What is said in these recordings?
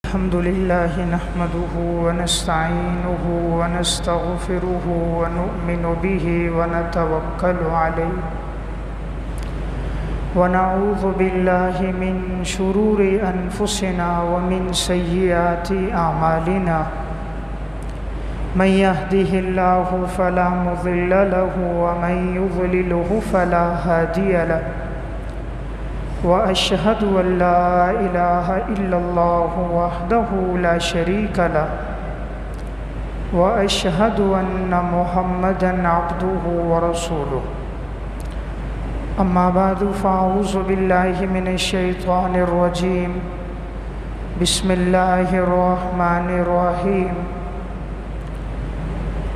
الحمد لله نحمده ونستعينه ونستغفره ونؤمن به ونتوكل عليه ونعوذ بالله من شرور أنفسنا ومن سيئات أعمالنا من يهده الله فلا مضل له ومن يضلله فلا هادي له وأشهد أن لا إله إلا الله وحده لا شريك له وأشهد أن محمدًا عبده ورسوله أما بعد فأعوذ بالله من الشيطان الرجيم بسم الله الرحمن الرحيم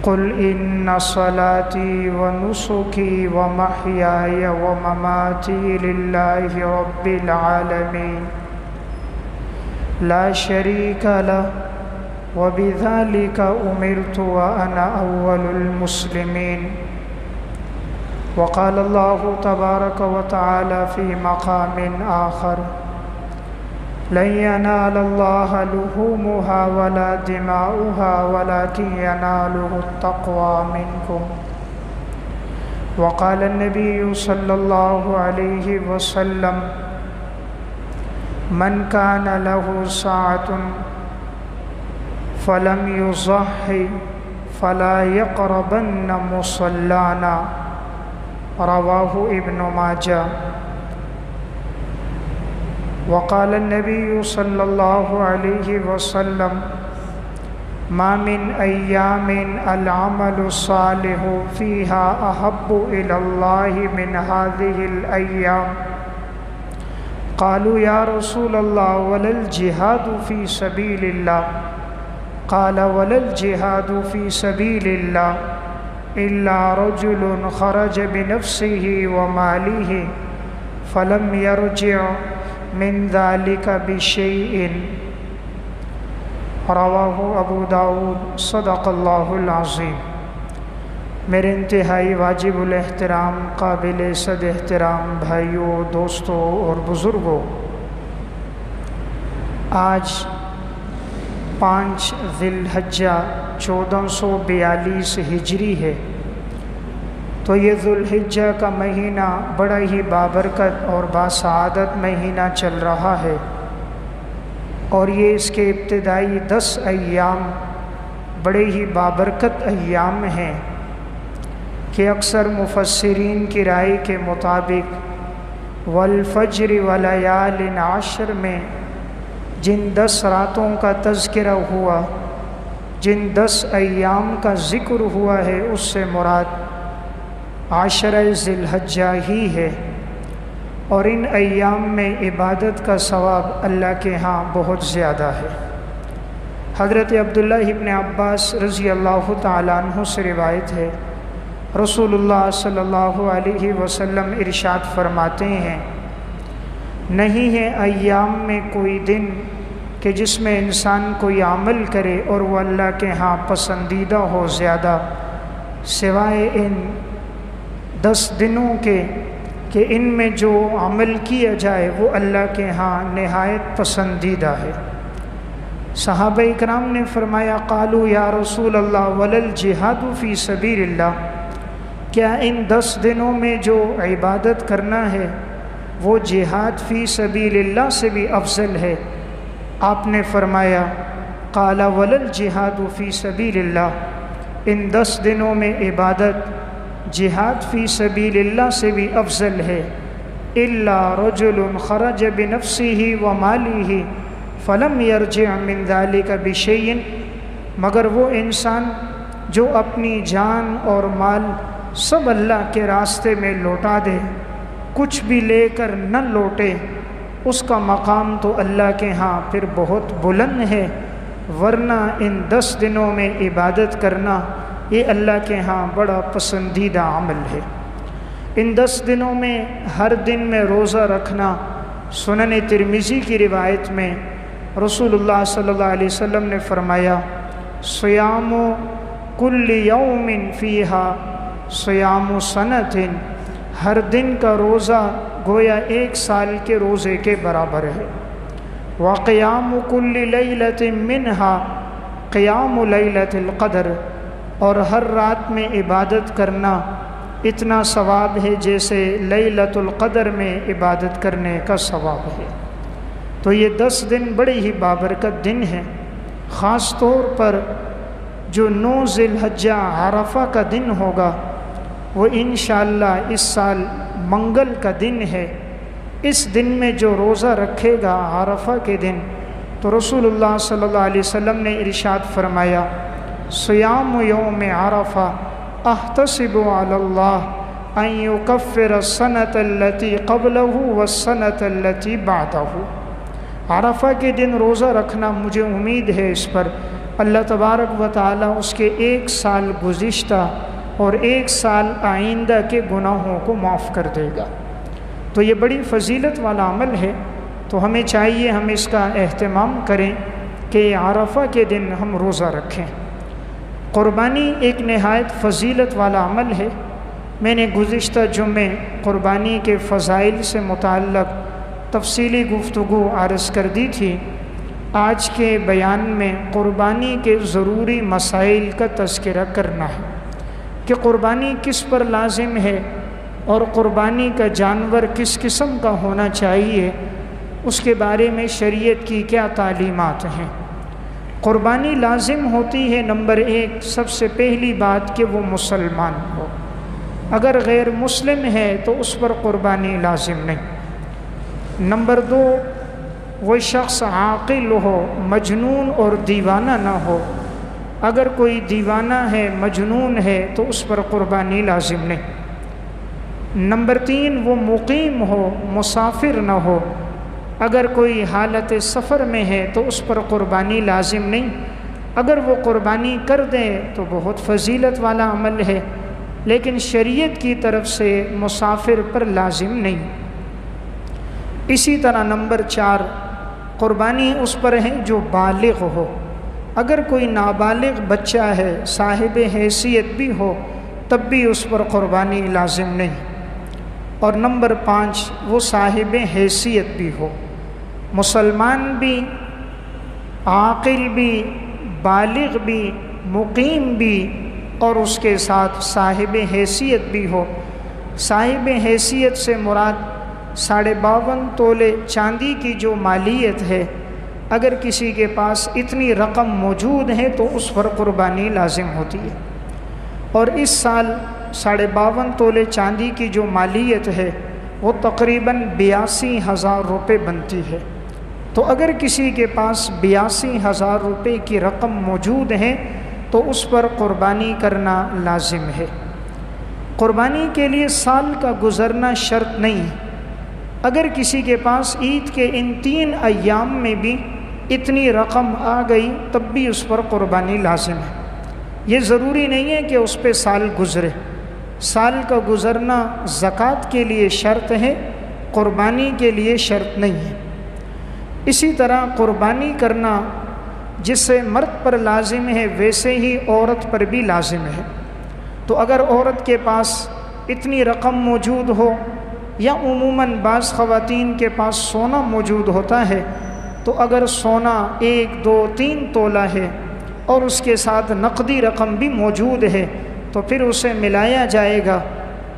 قل إن صلاتي ونسكي ومحياي ومماتي لله رب العالمين لا شريك له وبذلك أمرت وأنا أول المسلمين وقال الله تبارك وتعالى في مقام آخر لن ينال الله لحومها ولا دماؤها ولكن يناله التقوى منكم وقال النبي صلى الله عليه وسلم من كان له ساعة فلم يضحي فلا يقربن مصلانا رواه ابن ماجه وقال النبي صلى الله عليه وسلم ما من أيام العمل الصالح فيها أحب إلى الله من هذه الأيام قالوا يا رسول الله ولا الجهاد في سبيل الله قال ولا الجهاد في سبيل الله إلا رجل خرج بنفسه وماله فلم يرجع من ذلك بشيء رواہ ابو داؤد صدق اللہ العظیم۔ میرے انتہائی واجب الاحترام قابل صد احترام بھائیوں، دوستوں اور بزرگوں، آج 5 ذی الحجہ 1442 ہجری ہے، تو یہ ذو الحجہ کا مہینہ بڑا ہی بابرکت اور باسعادت مہینہ چل رہا ہے، اور یہ اس کے ابتدائی 10 ایام بڑے ہی بابرکت ایام ہیں کہ اکثر مفسرین کی رائے کے مطابق والفجر ولیال عشر میں جن 10 راتوں کا تذکرہ ہوا، جن 10 ایام کا ذکر ہوا ہے، اس سے مراد عشرہ ذی الحجہ ہی ہے، اور ان ایام میں عبادت کا ثواب اللہ کے ہاں بہت زیادہ ہے۔ حضرت عبداللہ ابن عباس رضی اللہ تعالیٰ عنہ سے روایت ہے، رسول اللہ صلی اللہ علیہ وسلم ارشاد فرماتے ہیں، نہیں ہے ایام میں کوئی دن کہ جس میں انسان کوئی عمل کرے اور وہ اللہ کے ہاں پسندیدہ ہو زیادہ، سوائے ان 10 دنوں کے کہ ان میں جو عمل کیا جائے وہ اللہ کے ہاں نہایت پسندیدہ ہے۔ صحابہ اکرام نے فرمایا قالوا یا رسول اللہ ولا الجہاد فی سبیل اللہ، کیا ان 10 دنوں میں جو عبادت کرنا ہے وہ جہاد فی سبیل اللہ سے بھی افضل ہے؟ آپ نے فرمایا قال ولا الجہاد فی سبیل اللہ، ان 10 دنوں میں عبادت جہاد فی سبیل اللہ سے بھی افضل ہے، الا رجل خرج بنفسه وماله فلم يرجع من ذلك بشيء، مگر وہ انسان جو اپنی جان اور مال سب اللہ کے راستے میں لوٹا دے، کچھ بھی لے کر نہ لوٹے، اس کا مقام تو اللہ کے ہاں پھر بہت بلند ہے، ورنہ ان 10 دنوں میں عبادت کرنا یہ اللہ کے ہاں بڑا پسندیدہ عمل ہے۔ ان 10 دنوں میں ہر دن میں روزہ رکھنا، سنن ترمذی کی روایت میں رسول اللہ صلی اللہ علیہ وسلم نے فرمایا صیام کل یوم فیہا صیام سنۃ، ہر دن کا روزہ گویا 1 سال کے روزے کے برابر ہے۔ وقیام کل لیلۃ منہا قیام لیلۃ القدر، اور ہر رات میں عبادت کرنا اتنا ثواب ہے جیسے لیلۃ القدر میں عبادت کرنے کا ثواب ہے۔ تو یہ 10 دن بڑے ہی بابرکت دن ہیں، خاص طور پر جو 9 ذی الحجہ عرفہ کا دن ہوگا وہ انشاءاللہ اس سال منگل کا دن ہے۔ اس دن میں جو روزہ رکھے گا عرفہ کے دن، تو رسول اللہ صلی اللہ علیہ وسلم نے ارشاد فرمایا صیام یوم عرفہ احتسب علی اللہ ان یکفر السنۃ التی قبلہ والسنۃ التی بعدہ۔ عرفہ کے دن روزہ رکھنا مجھے امید ہے اس پر اللہ تبارک و تعالیٰ اس کے 1 سال گزشتہ اور 1 سال آئندہ کے گناہوں کو معاف کر دے گا۔ تو یہ بڑی فضیلت والا عمل ہے، تو ہمیں چاہیے ہم اس کا اہتمام کریں کہ عرفہ کے دن ہم روزہ رکھیں۔ قربانی ایک نہایت فضیلت والا عمل ہے۔ میں نے گزشتہ جمعے قربانی کے فضائل سے متعلق تفصیلی گفتگو عرض کر دی تھی۔ آج کے بیان میں قربانی کے ضروری مسائل کا تذکرہ کرنا ہے کہ قربانی کس پر لازم ہے اور قربانی کا جانور کس قسم کا ہونا چاہیے، اس کے بارے میں شریعت کی کیا تعلیمات ہیں۔ قربانی لازم ہوتی ہے نمبر 1 سب سے پہلی بات کہ وہ مسلمان ہو۔ اگر غیر مسلم ہے تو اس پر قربانی لازم نہیں۔ نمبر 2 وہ شخص عاقل ہو، مجنون اور دیوانہ نہ ہو۔ اگر کوئی دیوانہ ہے، مجنون ہے تو اس پر قربانی لازم نہیں۔ نمبر 3 وہ مقیم ہو، مسافر نہ ہو۔ اگر کوئی حالت سفر میں ہے تو اس پر قربانی لازم نہیں۔ اگر وہ قربانی کر دے تو بہت فضیلت والا عمل ہے، لیکن شریعت کی طرف سے مسافر پر لازم نہیں۔ اسی طرح نمبر 4 قربانی اس پر ہے جو بالغ ہو۔ اگر کوئی نابالغ بچہ ہے، صاحب حیثیت بھی ہو، تب بھی اس پر قربانی لازم نہیں۔ اور نمبر 5 وہ صاحب حیثیت بھی ہو، مسلمان بھی، عاقل بھی، بالغ بھی، مقیم بھی، اور اس کے ساتھ صاحب حیثیت بھی ہو۔ صاحب حیثیت سے مراد 52.5 تولے چاندی کی جو مالیت ہے، اگر کسی کے پاس اتنی رقم موجود ہے تو اس پر قربانی لازم ہوتی ہے۔ اور اس سال 52.5 تولے چاندی کی جو مالیت ہے وہ تقریباً 82,000 روپے بنتی ہے۔ تو اگر کسی کے پاس 82,000 روپے کی رقم موجود ہے تو اس پر قربانی کرنا لازم ہے۔ قربانی کے لیے سال کا گزرنا شرط نہیں ہے۔ اگر کسی کے پاس عید کے ان 3 ایام میں بھی اتنی رقم آ گئی تب بھی اس پر قربانی لازم ہے۔ یہ ضروری نہیں ہے کہ اس پہ سال گزرے۔ سال کا گزرنا زکوٰۃ کے لیے شرط ہے، قربانی کے لیے شرط نہیں ہے۔ اسی طرح قربانی کرنا جس سے مرد پر لازم ہے ویسے ہی عورت پر بھی لازم ہے۔ تو اگر عورت کے پاس اتنی رقم موجود ہو، یا عموماً بعض خواتین کے پاس سونا موجود ہوتا ہے، تو اگر سونا 1، 2، 3 تولہ ہے اور اس کے ساتھ نقدی رقم بھی موجود ہے تو پھر اسے ملایا جائے گا۔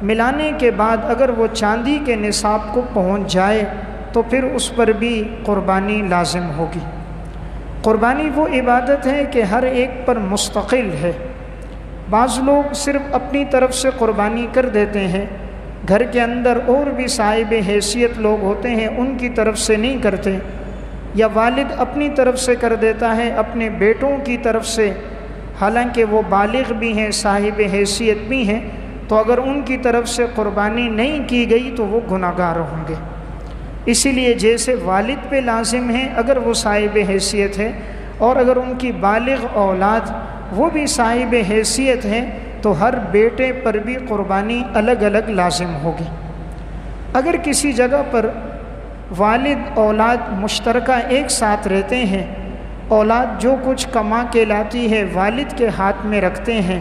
ملانے کے بعد اگر وہ چاندی کے نصاب کو پہنچ جائے تو پھر اس پر بھی قربانی لازم ہوگی۔ قربانی وہ عبادت ہے کہ ہر ایک پر مستقل ہے۔ بعض لوگ صرف اپنی طرف سے قربانی کر دیتے ہیں، گھر کے اندر اور بھی صاحب حیثیت لوگ ہوتے ہیں ان کی طرف سے نہیں کرتے، یا والد اپنی طرف سے کر دیتا ہے اپنے بیٹوں کی طرف سے، حالانکہ وہ بالغ بھی ہیں، صاحب حیثیت بھی ہیں، تو اگر ان کی طرف سے قربانی نہیں کی گئی تو وہ گناہگار ہوں گے۔ اسی لیے جیسے والد پہ لازم ہے اگر وہ صاحب حیثیت ہے، اور اگر ان کی بالغ اولاد وہ بھی صاحب حیثیت ہے تو ہر بیٹے پر بھی قربانی الگ الگ لازم ہوگی۔ اگر کسی جگہ پر والد اولاد مشترکہ ایک ساتھ رہتے ہیں، اولاد جو کچھ کما کے لاتی ہے والد کے ہاتھ میں رکھتے ہیں،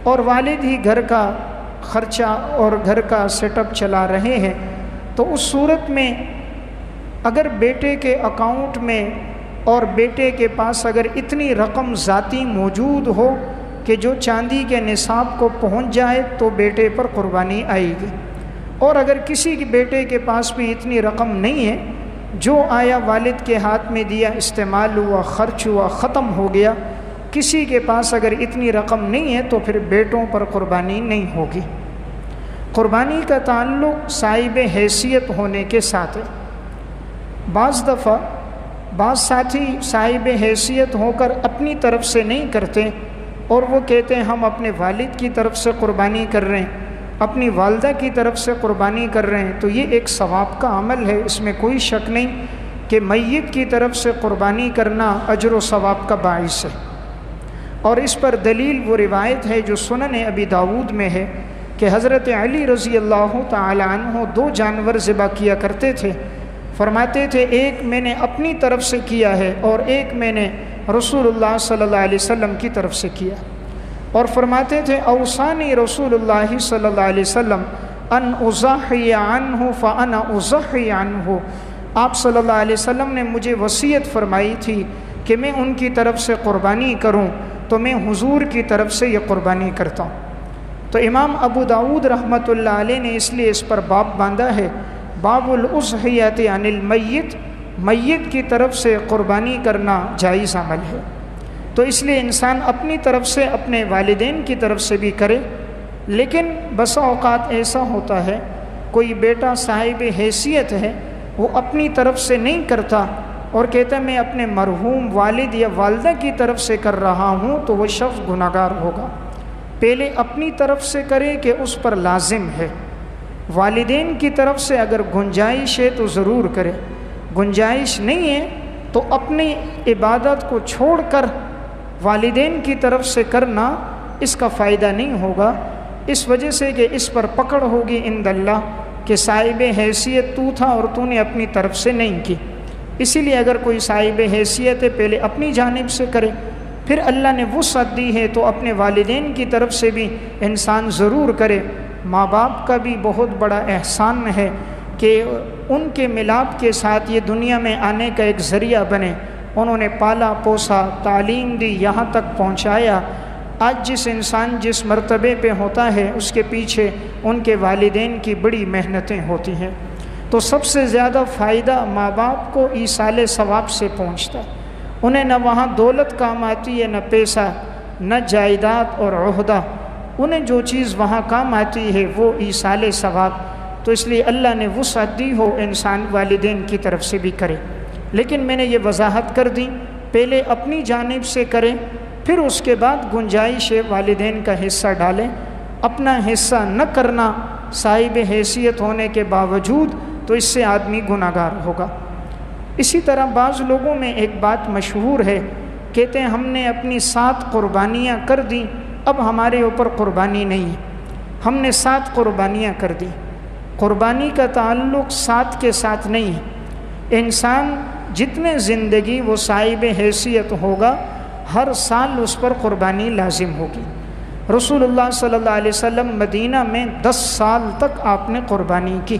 اور والد ہی گھر کا خرچہ اور گھر کا سیٹ اپ چلا رہے ہیں، تو اس صورت میں اگر بیٹے کے اکاؤنٹ میں اور بیٹے کے پاس اگر اتنی رقم ذاتی موجود ہو کہ جو چاندی کے نصاب کو پہنچ جائے تو بیٹے پر قربانی آئے گی، اور اگر کسی کے بیٹے کے پاس بھی اتنی رقم نہیں ہے، جو آیا والد کے ہاتھ میں دیا، استعمال ہوا، خرچ ہوا، ختم ہو گیا، کسی کے پاس اگر اتنی رقم نہیں ہے تو پھر بیٹوں پر قربانی نہیں ہوگی۔ قربانی کا تعلق صاحب حیثیت ہونے کے ساتھ ہے۔ بعض دفعہ بعض ساتھی صاحب حیثیت ہو کر اپنی طرف سے نہیں کرتے اور وہ کہتے ہیں ہم اپنے والد کی طرف سے قربانی کر رہے ہیں، اپنی والدہ کی طرف سے قربانی کر رہے ہیں، تو یہ ایک ثواب کا عمل ہے، اس میں کوئی شک نہیں کہ میت کی طرف سے قربانی کرنا اجر و ثواب کا باعث ہے۔ اور اس پر دلیل وہ روایت ہے جو سنن ابی داود میں ہے کہ حضرت علی رضی اللہ تعالی عنہ 2 جانور ذبح کیا کرتے تھے، فرماتے تھے ایک میں نے اپنی طرف سے کیا ہے اور ایک میں نے رسول اللہ صلی اللہ علیہ وسلم کی طرف سے کیا، اور فرماتے تھے اوصانی رسول اللہ صلی اللہ علیہ وسلم ان اضحی عنہ فانا اضحی عنہ، آپ صلی اللہ علیہ وسلم نے مجھے وصیت فرمائی تھی کہ میں ان کی طرف سے قربانی کروں، تو میں حضور کی طرف سے یہ قربانی کرتا ہوں۔ تو امام ابو داود رحمۃ اللہ علیہ نے اس لیے اس پر باب باندھا ہے، باب الاضحیۃ عن المیت، میت کی طرف سے قربانی کرنا جائز عمل ہے۔ تو اس لیے انسان اپنی طرف سے اپنے والدین کی طرف سے بھی کرے، لیکن بسا اوقات ایسا ہوتا ہے کوئی بیٹا صاحب حیثیت ہے، وہ اپنی طرف سے نہیں کرتا اور کہتا میں اپنے مرحوم والد یا والدہ کی طرف سے کر رہا ہوں، تو وہ شخص گناہگار ہوگا۔ پہلے اپنی طرف سے کرے کہ اس پر لازم ہے، والدین کی طرف سے اگر گنجائش ہے تو ضرور کرے، گنجائش نہیں ہے تو اپنی عبادت کو چھوڑ کر والدین کی طرف سے کرنا اس کا فائدہ نہیں ہوگا، اس وجہ سے کہ اس پر پکڑ ہوگی عند اللہ کہ صاحب حیثیت تو تھا اور تو نے اپنی طرف سے نہیں کی۔ اسی لیے اگر کوئی صاحب حیثیت ہے پہلے اپنی جانب سے کرے، پھر اللہ نے وسعت دی ہے تو اپنے والدین کی طرف سے بھی انسان ضرور کرے۔ ماں باپ کا بھی بہت بڑا احسان ہے کہ ان کے ملاپ کے ساتھ یہ دنیا میں آنے کا ایک ذریعہ بنے، انہوں نے پالا پوسا، تعلیم دی، یہاں تک پہنچایا۔ آج جس انسان جس مرتبے پہ ہوتا ہے اس کے پیچھے ان کے والدین کی بڑی محنتیں ہوتی ہیں، تو سب سے زیادہ فائدہ ماں باپ کو ایصال ثواب سے پہنچتا ہے۔ انہیں نہ وہاں دولت کام آتی ہے، نہ پیسہ، نہ جائیداد اور عہدہ، انہیں جو چیز وہاں کام آتی ہے وہ ایصال ثواب۔ تو اس لیے اللہ نے وسعت دی ہو انسان والدین کی طرف سے بھی کرے، لیکن میں نے یہ وضاحت کر دی پہلے اپنی جانب سے کرے، پھر اس کے بعد گنجائش والدین کا حصہ ڈالیں۔ اپنا حصہ نہ کرنا صاحب حیثیت ہونے کے باوجود تو اس سے آدمی گناہگار ہوگا۔ اسی طرح بعض لوگوں میں ایک بات مشہور ہے، کہتے ہیں ہم نے اپنی 7 قربانیاں کر دیں، اب ہمارے اوپر قربانی نہیں ہے، ہم نے 7 قربانیاں کر دی۔ قربانی کا تعلق 7 کے ساتھ نہیں ہے، انسان جتنے زندگی وہ صاحب حیثیت ہوگا ہر سال اس پر قربانی لازم ہوگی۔ رسول اللہ صلی اللہ علیہ وسلم مدینہ میں 10 سال تک آپ نے قربانی کی۔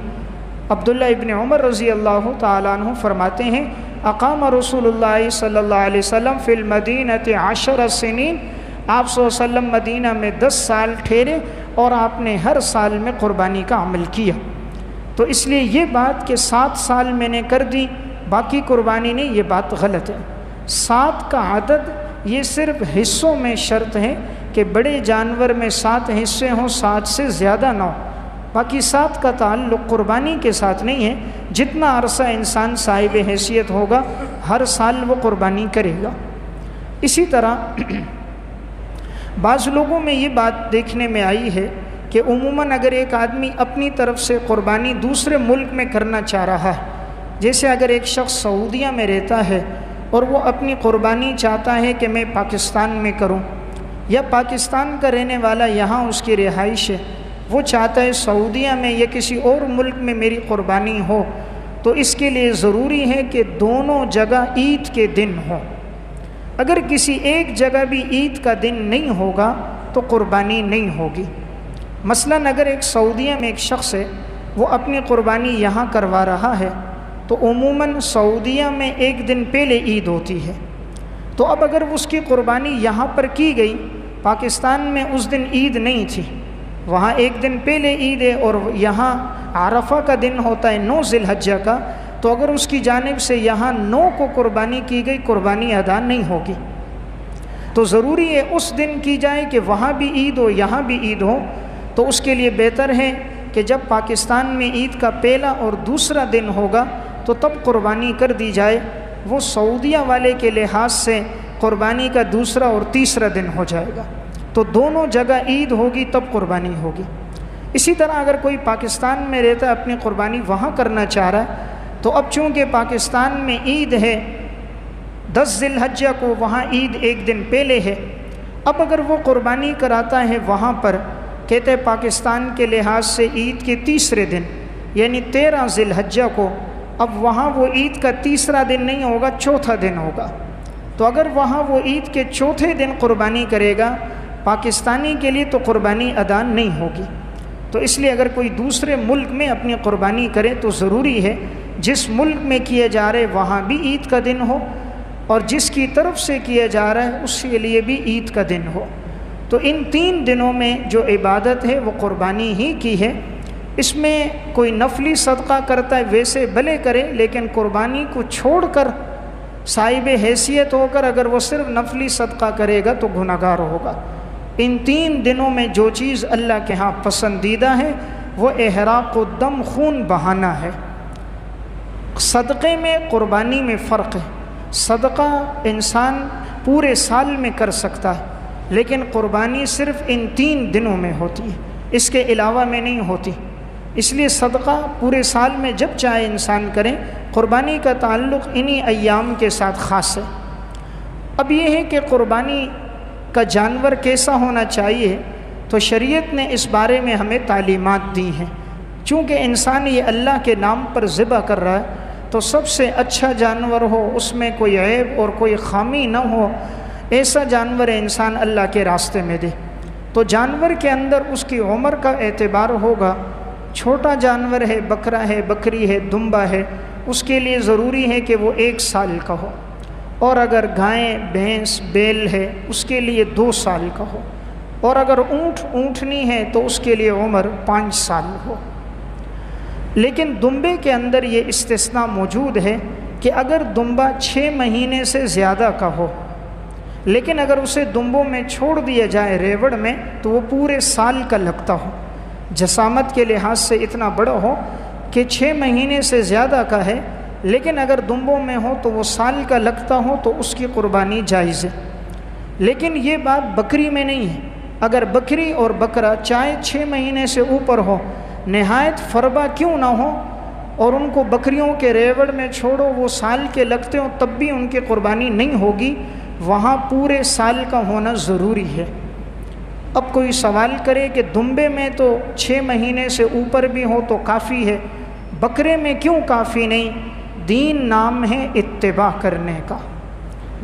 عبداللہ ابن عمر رضی اللہ تعالیٰ عنہ فرماتے ہیں اقام رسول اللہ صلی اللہ علیہ وسلم فی المدینۃ 10 سنین، آپ صلی اللہ علیہ وسلم مدینہ میں 10 سال ٹھہرے اور آپ نے ہر سال میں قربانی کا عمل کیا۔ تو اس لیے یہ بات کہ 7 سال میں نے کر دی باقی قربانی نہیں، یہ بات غلط ہے۔ 7 کا عدد یہ صرف حصوں میں شرط ہے کہ بڑے جانور میں 7 حصے ہوں، 7 سے زیادہ نہ ہو، باقی 7 کا تعلق قربانی کے ساتھ نہیں ہے۔ جتنا عرصہ انسان صاحب حیثیت ہوگا ہر سال وہ قربانی کرے گا۔ اسی طرح بعض لوگوں میں یہ بات دیکھنے میں آئی ہے کہ عموماً اگر ایک آدمی اپنی طرف سے قربانی دوسرے ملک میں کرنا چاہ رہا ہے، جیسے اگر ایک شخص سعودیہ میں رہتا ہے اور وہ اپنی قربانی چاہتا ہے کہ میں پاکستان میں کروں، یا پاکستان کا رہنے والا یہاں اس کی رہائش ہے، وہ چاہتا ہے سعودیہ میں یا کسی اور ملک میں میری قربانی ہو، تو اس کے لیے ضروری ہے کہ دونوں جگہ عید کے دن ہوں۔ اگر کسی ایک جگہ بھی عید کا دن نہیں ہوگا تو قربانی نہیں ہوگی۔ مثلاً اگر ایک سعودیہ میں ایک شخص ہے، وہ اپنی قربانی یہاں کروا رہا ہے تو عموماً سعودیہ میں ایک دن پہلے عید ہوتی ہے، تو اب اگر اس کی قربانی یہاں پر کی گئی، پاکستان میں اس دن عید نہیں تھی، وہاں ایک دن پہلے عید ہے اور یہاں عرفہ کا دن ہوتا ہے 9 ذی الحجہ کا، تو اگر اس کی جانب سے یہاں 9 کو قربانی کی گئی، قربانی ادا نہیں ہوگی۔ تو ضروری ہے اس دن کی جائے کہ وہاں بھی عید ہو یہاں بھی عید ہو، تو اس کے لیے بہتر ہے کہ جب پاکستان میں عید کا پہلا اور دوسرا دن ہوگا تو تب قربانی کر دی جائے، وہ سعودیہ والے کے لحاظ سے قربانی کا دوسرا اور تیسرا دن ہو جائے گا، تو دونوں جگہ عید ہوگی تب قربانی ہوگی۔ اسی طرح اگر کوئی پاکستان میں رہتا ہے اپنی قربانی وہاں کرنا چاہ رہا ہے، تو اب چونکہ پاکستان میں عید ہے 10 ذی الحجہ کو، وہاں عید ایک دن پہلے ہے، اب اگر وہ قربانی کراتا ہے وہاں پر، کہتے ہیں پاکستان کے لحاظ سے عید کے تیسرے دن یعنی 13 ذی الحجہ کو، اب وہاں وہ عید کا تیسرا دن نہیں ہوگا، چوتھا دن ہوگا، تو اگر وہاں وہ عید کے چوتھے دن قربانی کرے گا، پاکستانی کے لیے تو قربانی ادا نہیں ہوگی۔ تو اس لیے اگر کوئی دوسرے ملک میں اپنی قربانی کرے تو ضروری ہے جس ملک میں کیے جا رہے وہاں بھی عید کا دن ہو، اور جس کی طرف سے کیا جا رہا ہے اس کے لیے بھی عید کا دن ہو۔ تو ان 3 دنوں میں جو عبادت ہے وہ قربانی ہی کی ہے۔ اس میں کوئی نفلی صدقہ کرتا ہے ویسے بھلے کرے، لیکن قربانی کو چھوڑ کر صاحب حیثیت ہو کر اگر وہ صرف نفلی صدقہ کرے گا تو گنہگار ہوگا۔ ان 3 دنوں میں جو چیز اللہ کے ہاں پسندیدہ ہے وہ احراق الدم، خون بہانا ہے۔ صدقے میں قربانی میں فرق ہے، صدقہ انسان پورے سال میں کر سکتا ہے، لیکن قربانی صرف ان 3 دنوں میں ہوتی ہے، اس کے علاوہ میں نہیں ہوتی۔ اس لیے صدقہ پورے سال میں جب چاہے انسان کریں، قربانی کا تعلق انہی ایام کے ساتھ خاص ہے۔ اب یہ ہے کہ قربانی کا جانور کیسا ہونا چاہیے، تو شریعت نے اس بارے میں ہمیں تعلیمات دی ہیں۔ چونکہ انسان یہ اللہ کے نام پر ذبح کر رہا ہے تو سب سے اچھا جانور ہو، اس میں کوئی عیب اور کوئی خامی نہ ہو، ایسا جانور انسان اللہ کے راستے میں دے۔ تو جانور کے اندر اس کی عمر کا اعتبار ہوگا، چھوٹا جانور ہے، بکرا ہے، بکری ہے، دمبا ہے، اس کے لیے ضروری ہے کہ وہ 1 سال کا ہو، اور اگر گائیں، بھینس، بیل ہے اس کے لیے 2 سال کا ہو، اور اگر اونٹ، اونٹنی ہے تو اس کے لیے عمر 5 سال ہو۔ لیکن دمبے کے اندر یہ استثناء موجود ہے کہ اگر دمبا 6 مہینے سے زیادہ کا ہو، لیکن اگر اسے دمبوں میں چھوڑ دیا جائے ریوڑ میں تو وہ پورے سال کا لگتا ہو، جسامت کے لحاظ سے اتنا بڑا ہو کہ 6 مہینے سے زیادہ کا ہے، لیکن اگر دمبوں میں ہو تو وہ سال کا لگتا ہو تو اس کی قربانی جائز ہے۔ لیکن یہ بات بکری میں نہیں ہے، اگر بکری اور بکرا چاہے 6 مہینے سے اوپر ہو، نہایت فربا کیوں نہ ہو، اور ان کو بکریوں کے ریوڑ میں چھوڑو وہ سال کے لگتے ہوں تب بھی ان کی قربانی نہیں ہوگی، وہاں پورے سال کا ہونا ضروری ہے۔ اب کوئی سوال کرے کہ دمبے میں تو 6 مہینے سے اوپر بھی ہو تو کافی ہے، بکرے میں کیوں کافی نہیں؟ دین نام ہے اتباع کرنے کا،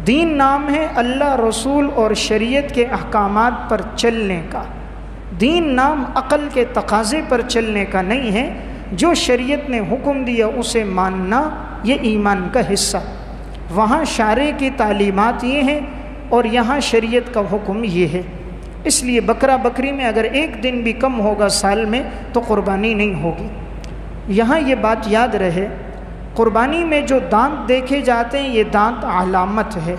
دین نام ہے اللہ، رسول اور شریعت کے احکامات پر چلنے کا، دین نام عقل کے تقاضے پر چلنے کا نہیں ہے۔ جو شریعت نے حکم دیا اسے ماننا یہ ایمان کا حصہ، وہاں شارع کی تعلیمات یہ ہیں اور یہاں شریعت کا حکم یہ ہے۔ اس لیے بکرا بکری میں اگر 1 دن بھی کم ہوگا سال میں تو قربانی نہیں ہوگی۔ یہاں یہ بات یاد رہے، قربانی میں جو دانت دیکھے جاتے ہیں یہ دانت علامت ہے۔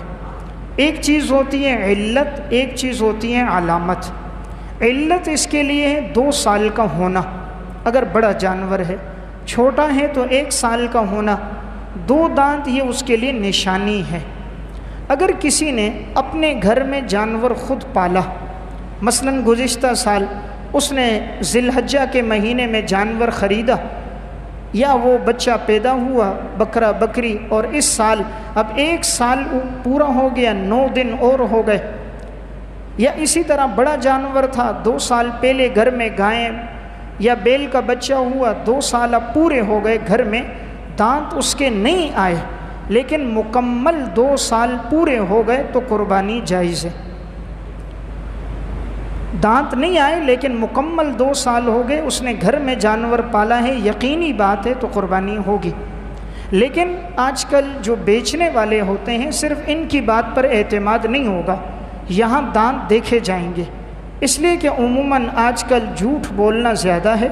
ایک چیز ہوتی ہے علت، ایک چیز ہوتی ہے علامت۔ علت اس کے لیے ہے 2 سال کا ہونا، اگر بڑا جانور ہے، چھوٹا ہے تو 1 سال کا ہونا، 2 دانت یہ اس کے لیے نشانی ہے۔ اگر کسی نے اپنے گھر میں جانور خود پالا، مثلا گزشتہ سال اس نے ذی الحجہ کے مہینے میں جانور خریدا، یا وہ بچہ پیدا ہوا بکرا بکری، اور اس سال اب 1 سال پورا ہو گیا، 9 دن اور ہو گئے، یا اسی طرح بڑا جانور تھا 2 سال پہلے گھر میں گائیں یا بیل کا بچہ ہوا، 2 سال اب پورے ہو گئے گھر میں، دانت اس کے نہیں آئے لیکن مکمل 2 سال پورے ہو گئے تو قربانی جائز ہے۔ دانت نہیں آئے لیکن مکمل 2 سال ہو گئے، اس نے گھر میں جانور پالا ہے، یقینی بات ہے تو قربانی ہوگی۔ لیکن آج کل جو بیچنے والے ہوتے ہیں صرف ان کی بات پر اعتماد نہیں ہوگا، یہاں دانت دیکھے جائیں گے، اس لیے کہ عموماً آج کل جھوٹ بولنا زیادہ ہے۔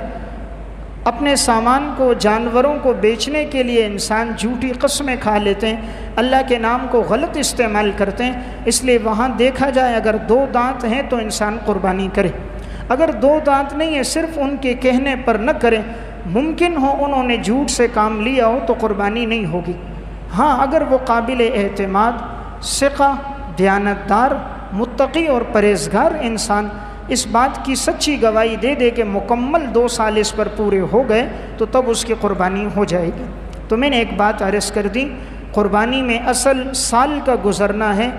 اپنے سامان کو، جانوروں کو بیچنے کے لیے انسان جھوٹی قسمیں کھا لیتے ہیں، اللہ کے نام کو غلط استعمال کرتے ہیں، اس لیے وہاں دیکھا جائے اگر 2 دانت ہیں تو انسان قربانی کرے، اگر 2 دانت نہیں ہے صرف ان کے کہنے پر نہ کریں، ممکن ہو انہوں نے جھوٹ سے کام لیا ہو تو قربانی نہیں ہوگی۔ ہاں اگر وہ قابل اعتماد، ثقہ، دیانتدار، متقی اور پرہیزگار انسان اس بات کی سچی گواہی دے دے کہ مکمل 2 سال اس پر پورے ہو گئے تو تب اس کی قربانی ہو جائے گی۔ تو میں نے ایک بات عرض کر دی، قربانی میں اصل سال کا گزرنا ہے،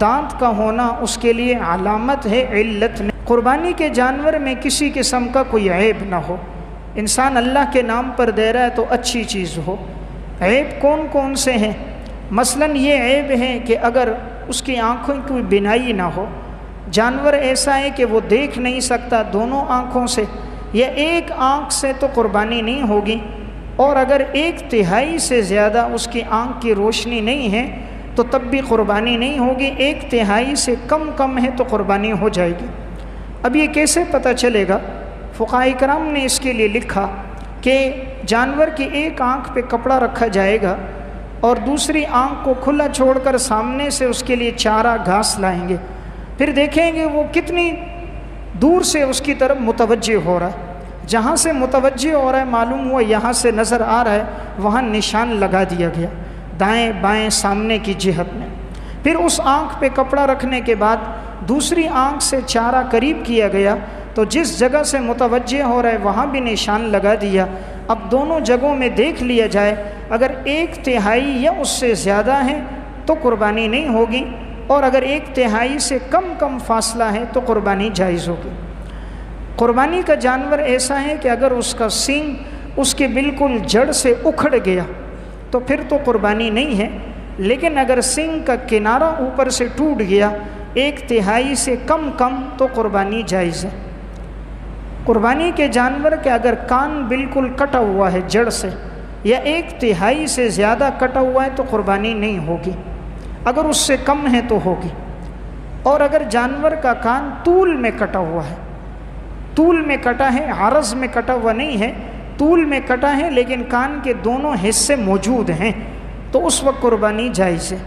دانت کا ہونا اس کے لیے علامت ہے، علت نہیں۔ قربانی کے جانور میں کسی قسم کا کوئی عیب نہ ہو، انسان اللہ کے نام پر دے رہا ہے تو اچھی چیز ہو۔ عیب کون کون سے ہیں؟ مثلاً یہ عیب ہے کہ اگر اس کی آنکھوں کی بینائی نہ ہو، جانور ایسا ہے کہ وہ دیکھ نہیں سکتا دونوں آنکھوں سے یا ایک آنکھ سے تو قربانی نہیں ہوگی، اور اگر 1/3 سے زیادہ اس کی آنکھ کی روشنی نہیں ہے تو تب بھی قربانی نہیں ہوگی، 1/3 سے کم ہے تو قربانی ہو جائے گی۔ اب یہ کیسے پتہ چلے گا؟ فقہاء کرام نے اس کے لیے لکھا کہ جانور کی ایک آنکھ پہ کپڑا رکھا جائے گا اور دوسری آنکھ کو کھلا چھوڑ کر سامنے سے اس کے لیے چارہ گھاس لائیں گے، پھر دیکھیں گے وہ کتنی دور سے اس کی طرف متوجہ ہو رہا ہے، جہاں سے متوجہ ہو رہا ہے معلوم ہوا یہاں سے نظر آ رہا ہے، وہاں نشان لگا دیا گیا دائیں بائیں سامنے کی جہت میں۔ پھر اس آنکھ پہ کپڑا رکھنے کے بعد دوسری آنکھ سے چارہ قریب کیا گیا تو جس جگہ سے متوجہ ہو رہا ہے وہاں بھی نشان لگا دیا۔ اب دونوں جگہوں میں دیکھ لیا جائے، اگر 1/3 یا اس سے زیادہ ہے تو قربانی نہیں ہوگی، اور اگر 1/3 سے کم فاصلہ ہے تو قربانی جائز ہوگی۔ قربانی کا جانور ایسا ہے کہ اگر اس کا سینگ اس کے بالکل جڑ سے اکھڑ گیا تو پھر تو قربانی نہیں ہے، لیکن اگر سینگ کا کنارہ اوپر سے ٹوٹ گیا 1/3 سے کم تو قربانی جائز ہے۔ قربانی کے جانور کے اگر کان بالکل کٹا ہوا ہے جڑ سے یا 1/3 سے زیادہ کٹا ہوا ہے تو قربانی نہیں ہوگی، اگر اس سے کم ہے تو ہوگی۔ اور اگر جانور کا کان طول میں کٹا ہوا ہے، طول میں کٹا ہے، عرض میں کٹا ہوا نہیں ہے، طول میں کٹا ہے لیکن کان کے دونوں حصے موجود ہیں تو اس وقت قربانی جائز ہے۔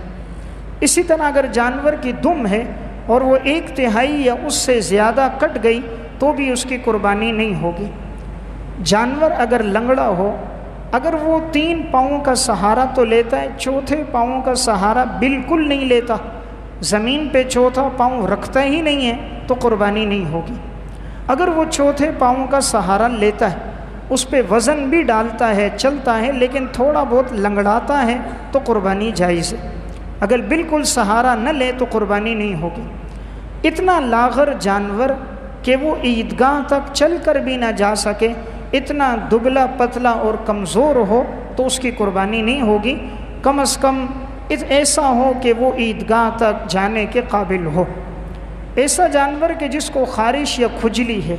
اسی طرح اگر جانور کی دم ہے اور وہ 1/3 یا اس سے زیادہ کٹ گئی تو بھی اس کی قربانی نہیں ہوگی۔ جانور اگر لنگڑا ہو، اگر وہ 3 پاؤں کا سہارا تو لیتا ہے، چوتھے پاؤں کا سہارا بالکل نہیں لیتا، زمین پہ چوتھا پاؤں رکھتا ہی نہیں ہے تو قربانی نہیں ہوگی۔ اگر وہ چوتھے پاؤں کا سہارا لیتا ہے، اس پہ وزن بھی ڈالتا ہے، چلتا ہے، لیکن تھوڑا بہت لنگڑاتا ہے تو قربانی جائز ہے۔ اگر بالکل سہارا نہ لے تو قربانی نہیں ہوگی۔ اتنا لاغر جانور کہ وہ عیدگاہ تک چل کر بھی نہ جا سکے، اتنا دبلا پتلا اور کمزور ہو تو اس کی قربانی نہیں ہوگی، کم از کم ایسا ہو کہ وہ عیدگاہ تک جانے کے قابل ہو۔ ایسا جانور کہ جس کو خارش یا کھجلی ہے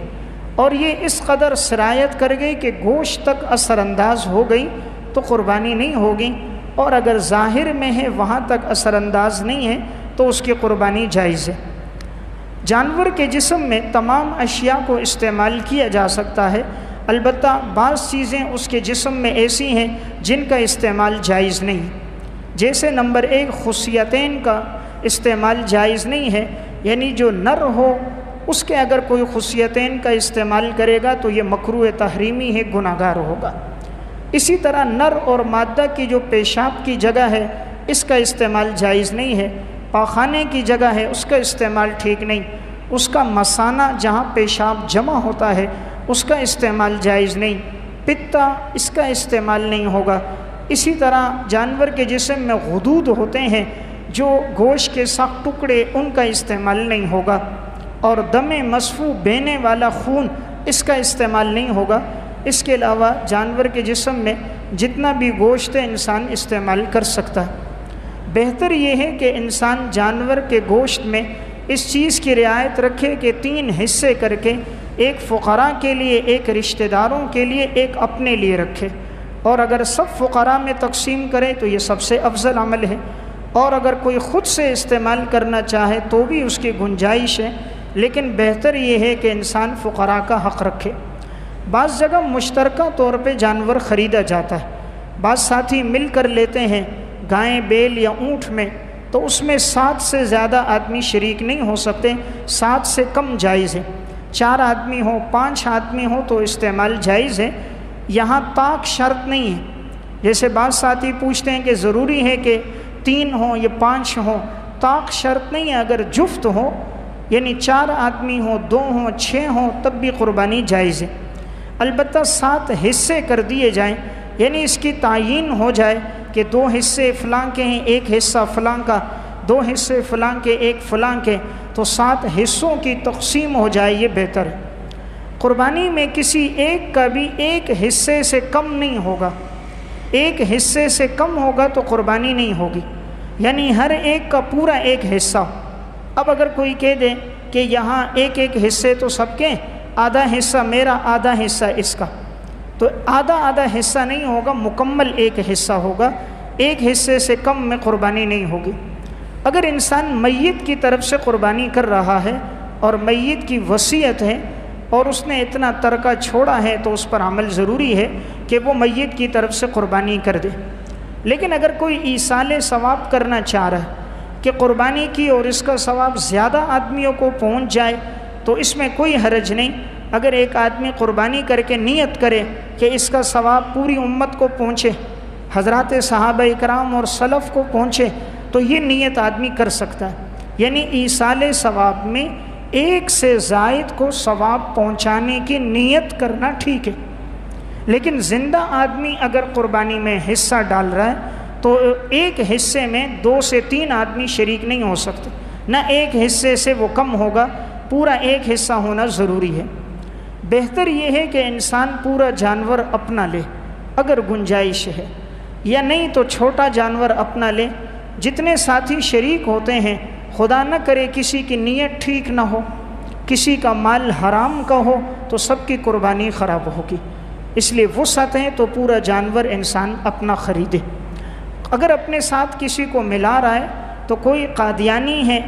اور یہ اس قدر سرایت کر گئی کہ گوشت تک اثر انداز ہو گئی تو قربانی نہیں ہوگی، اور اگر ظاہر میں ہے وہاں تک اثر انداز نہیں ہے تو اس کی قربانی جائز ہے۔ جانور کے جسم میں تمام اشیاء کو استعمال کیا جا سکتا ہے، البتہ بعض چیزیں اس کے جسم میں ایسی ہیں جن کا استعمال جائز نہیں، جیسے نمبر 1 خصیتین کا استعمال جائز نہیں ہے، یعنی جو نر ہو اس کے اگر کوئی خصیتین کا استعمال کرے گا تو یہ مکروہ تحریمی ہے، گناہ گار ہوگا۔ اسی طرح نر اور مادہ کی جو پیشاب کی جگہ ہے اس کا استعمال جائز نہیں ہے، پاخانے کی جگہ ہے اس کا استعمال ٹھیک نہیں، اس کا مثانہ جہاں پیشاب جمع ہوتا ہے اس کا استعمال جائز نہیں، پتا اس کا استعمال نہیں ہوگا۔ اسی طرح جانور کے جسم میں غدود ہوتے ہیں جو گوشت کے سخت ٹکڑے، ان کا استعمال نہیں ہوگا، اور دم مسفوح بہنے والا خون اس کا استعمال نہیں ہوگا۔ اس کے علاوہ جانور کے جسم میں جتنا بھی گوشت ہے انسان استعمال کر سکتا ہے۔ بہتر یہ ہے کہ انسان جانور کے گوشت میں اس چیز کی رعایت رکھے کہ 3 حصے کر کے، ایک فقراء کے لیے، ایک رشتہ داروں کے لیے، ایک اپنے لیے رکھے، اور اگر سب فقراء میں تقسیم کرے تو یہ سب سے افضل عمل ہے، اور اگر کوئی خود سے استعمال کرنا چاہے تو بھی اس کی گنجائش ہے، لیکن بہتر یہ ہے کہ انسان فقراء کا حق رکھے۔ بعض جگہ مشترکہ طور پہ جانور خریدا جاتا ہے، بعض ساتھی مل کر لیتے ہیں گائے، بیل یا اونٹ میں، تو اس میں 7 سے زیادہ آدمی شریک نہیں ہو سکتے، 7 سے کم جائز ہے۔ 4 آدمی ہوں، 5 آدمی ہوں تو استعمال جائز ہے، یہاں طاق شرط نہیں ہے۔ جیسے بعض ساتھی پوچھتے ہیں کہ ضروری ہے کہ 3 ہوں یا 5 ہوں، طاق شرط نہیں ہے، اگر جفت ہو یعنی 4 آدمی ہوں، 2 ہوں، 6 ہوں تب بھی قربانی جائز ہے۔ البتہ 7 حصے کر دیے جائیں، یعنی اس کی تعیین ہو جائے کہ 2 حصے فلاں کے ہیں، 1 حصہ فلاں کا، 2 حصے فلاں کے، 1 فلاں کے، تو 7 حصوں کی تقسیم ہو جائے، یہ بہتر ہے۔ قربانی میں کسی ایک کا بھی 1 حصے سے کم نہیں ہوگا، 1 حصے سے کم ہوگا تو قربانی نہیں ہوگی، یعنی ہر ایک کا پورا 1 حصہ۔ اب اگر کوئی کہہ دے کہ یہاں 1 حصے تو سب کے، آدھا حصہ میرا، آدھا حصہ اس کا، تو آدھا حصہ نہیں ہوگا، مکمل 1 حصہ ہوگا، 1 حصے سے کم میں قربانی نہیں ہوگی۔ اگر انسان میت کی طرف سے قربانی کر رہا ہے اور میت کی وصیت ہے اور اس نے اتنا ترکہ چھوڑا ہے تو اس پر عمل ضروری ہے کہ وہ میت کی طرف سے قربانی کر دے۔ لیکن اگر کوئی ایصال ثواب کرنا چاہ رہا ہے کہ قربانی کی اور اس کا ثواب زیادہ آدمیوں کو پہنچ جائے تو اس میں کوئی حرج نہیں۔ اگر ایک آدمی قربانی کر کے نیت کرے کہ اس کا ثواب پوری امت کو پہنچے، حضرات صحابہ اکرام اور سلف کو پہنچے، تو یہ نیت آدمی کر سکتا ہے، یعنی ایصال ثواب میں 1 سے زائد کو ثواب پہنچانے کی نیت کرنا ٹھیک ہے۔ لیکن زندہ آدمی اگر قربانی میں حصہ ڈال رہا ہے تو 1 حصے میں 2 سے 3 آدمی شریک نہیں ہو سکتے، نہ 1 حصے سے وہ کم ہوگا، پورا 1 حصہ ہونا ضروری ہے۔ بہتر یہ ہے کہ انسان پورا جانور اپنا لے اگر گنجائش ہے، یا نہیں تو چھوٹا جانور اپنا لے۔ جتنے ساتھی شریک ہوتے ہیں، خدا نہ کرے کسی کی نیت ٹھیک نہ ہو، کسی کا مال حرام کا ہو تو سب کی قربانی خراب ہوگی، اس لیے وسعت ہے تو پورا جانور انسان اپنا خریدے۔ اگر اپنے ساتھ کسی کو ملا رہا ہے تو کوئی قادیانی ہے